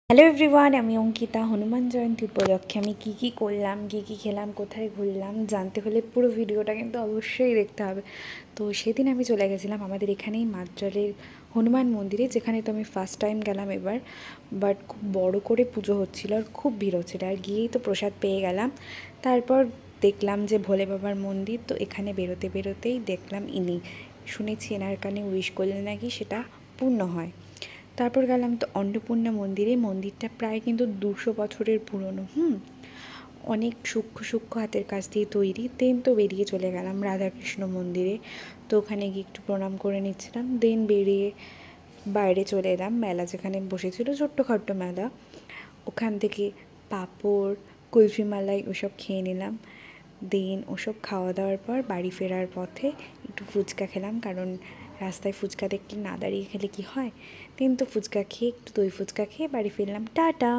Hello everyone, আমি অঙ্কিতা। হনুমান জয়ন্তী উপলক্ষে আমি কী করলাম, কী খেলাম, কোথায় ঘুরলাম জানতে হলে পুরো ভিডিওটা কিন্তু অবশ্যই দেখতে হবে। তো সেদিন আমি চলে গেছিলাম আমাদের এখানেই মাতজলের হনুমান মন্দিরে, যেখানে তো আমি ফার্স্ট টাইম গেলাম এবার। বাট খুব বড় করে পুজো হচ্ছিল আর খুব ভিড় হচ্ছিল, আর গিয়েই তো প্রসাদ পেয়ে গেলাম। তারপর দেখলাম যে ভোলে বাবার মন্দির, তো এখানে বেরোতেই দেখলাম শুনেছি এনার কানে উইশ করলে নাকি সেটা পূর্ণ হয়। তারপর গেলাম তো অন্নপূর্ণা মন্দিরে। মন্দিরটা প্রায় কিন্তু 200 বছরের পুরনো। অনেক সূক্ষ্ম হাতের কাজ দিয়ে তৈরি। দেন তো বেরিয়ে চলে গেলাম রাধাকৃষ্ণ মন্দিরে। তো ওখানে গিয়ে একটু প্রণাম করে নিচ্ছিলাম। দেন বেরিয়ে বাইরে চলে এলাম, মেলা যেখানে বসেছিল, ছোট্টখাট্টো মেলা। ওখান থেকে পাঁপড়, কুলফি মালাই ওসব খেয়ে নিলাম। দেন ওসব খাওয়া দাওয়ার পর বাড়ি ফেরার পথে একটু ফুচকা খেলাম, কারণ রাস্তায় ফুচকা দেখলে না দাঁড়িয়ে খেলে কি হয়। দেন তো ফুচকা খেয়ে একটু দই ফুচকা খেয়ে বাড়ি ফিরলাম। টাটা।